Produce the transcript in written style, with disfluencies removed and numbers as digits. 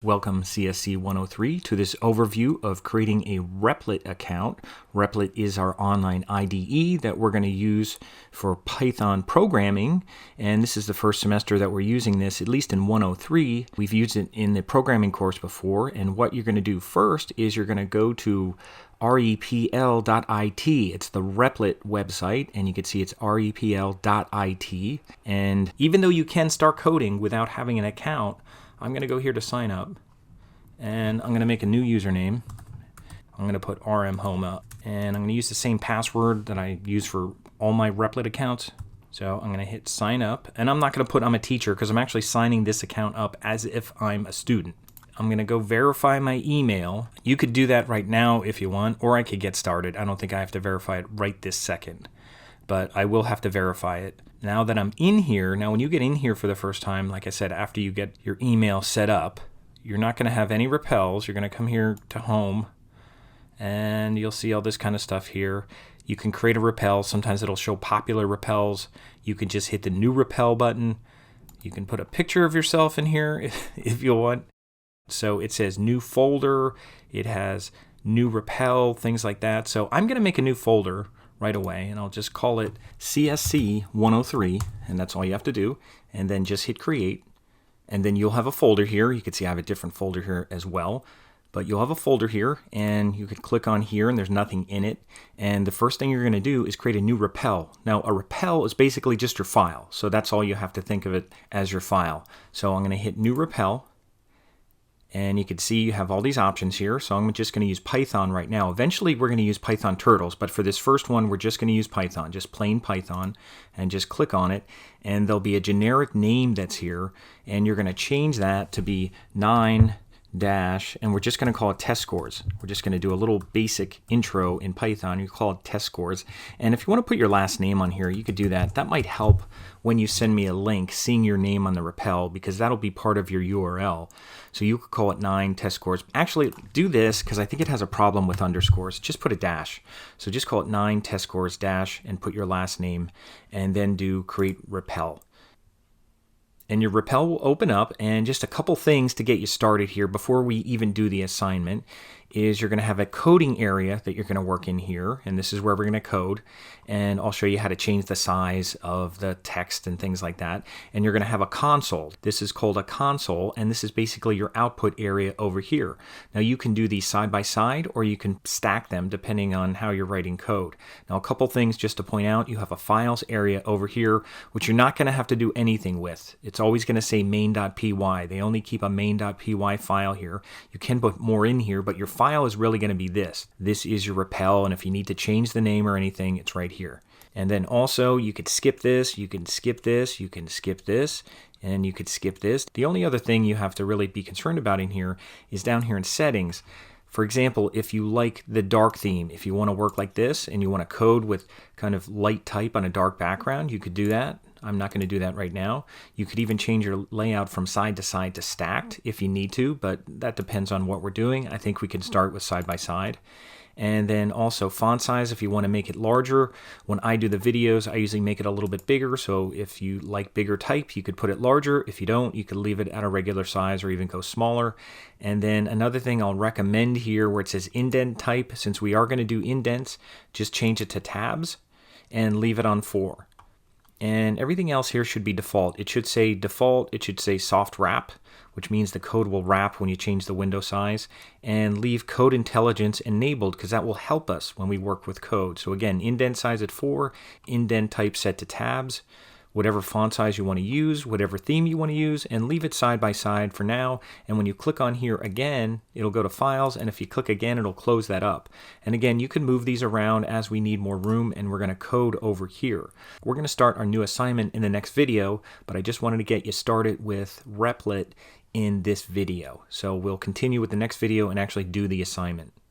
Welcome csc103 to this overview of creating a Replit account. Replit is our online IDE that we're going to use for Python programming, and this is the first semester that we're using this, at least in 103. We've used it in the programming course before, and what you're going to do first is you're going to go to Repl.it. It's the Replit website, and you can see it's Repl.it. And even though you can start coding without having an account, I'm going to go here to sign up, and I'm going to make a new username. I'm going to put rmhome, and I'm going to use the same password that I use for all my Replit accounts. So I'm going to hit sign up, and I'm not going to put I'm a teacher because I'm actually signing this account up as if I'm a student. I'm going to go verify my email. You could do that right now if you want, or I could get started. I don't think I have to verify it right this second, but I will have to verify it. Now that I'm in here, now when you get in here for the first time, like I said, after you get your email set up, you're not going to have any repels. You're going to come here to home, and you'll see all this kind of stuff here. You can create a repel. Sometimes it'll show popular repels. You can just hit the new repel button. You can put a picture of yourself in here if you want. So it says new folder. It has new repel, things like that. So I'm going to make a new folder right away, and I'll just call it csc103, and that's all you have to do, and then just hit create, and then you'll have a folder here. You can see I have a different folder here as well, but you'll have a folder here, and you could click on here, and there's nothing in it, and the first thing you're going to do is create a new repel. Now a repel is basically just your file, so that's all you have to think of it as, your file. So I'm going to hit new repel, and you can see you have all these options here. So I'm just going to use Python right now. Eventually we're going to use Python turtles, but for this first one we're just going to use Python, just plain Python, and just click on it, and there'll be a generic name that's here, and you're going to change that to be 9 dash, and we're just going to call it test scores. We're just going to do a little basic intro in Python. You call it test scores, and if you want to put your last name on here, you could do that. That might help when you send me a link, seeing your name on the repel, because that'll be part of your URL. So you could call it 9 test scores. Actually, do this because I think it has a problem with underscores. Just put a dash. So just call it 9 test scores dash and put your last name, and then do create repel. And your repel will open up, and just a couple things to get you started here before we even do the assignment is you're going to have a coding area that you're going to work in here, and this is where we're going to code, and I'll show you how to change the size of the text and things like that. And you're going to have a console. This is called a console, and this is basically your output area over here. Now you can do these side by side, or you can stack them depending on how you're writing code. Now a couple things just to point out: you have a files area over here, which you're not going to have to do anything with. It's always going to say main.py. They only keep a main.py file here. You can put more in here, but your file is really going to be this. This is your repel, and if you need to change the name or anything, it's right here. And then also you could skip this, you can skip this, you can skip this, and you could skip this. The only other thing you have to really be concerned about in here is down here in settings. For example, if you like the dark theme, if you want to work like this and you want to code with kind of light type on a dark background, you could do that. I'm not going to do that right now. You could even change your layout from side to side to stacked if you need to, but that depends on what we're doing. I think we can start with side by side. And then also font size, if you want to make it larger. When I do the videos, I usually make it a little bit bigger, so if you like bigger type, you could put it larger. If you don't, you could leave it at a regular size or even go smaller. And then another thing I'll recommend here, where it says indent type, since we are going to do indents, just change it to tabs and leave it on 4. And everything else here should be default. It should say default, it should say soft wrap, which means the code will wrap when you change the window size, and leave code intelligence enabled because that will help us when we work with code. So again, indent size at 4, indent type set to tabs, whatever font size you want to use, whatever theme you want to use, and leave it side by side for now. And when you click on here again, it'll go to files, and if you click again, it'll close that up. And again, you can move these around as we need more room, and we're going to code over here. We're going to start our new assignment in the next video, but I just wanted to get you started with Replit in this video. So we'll continue with the next video and actually do the assignment.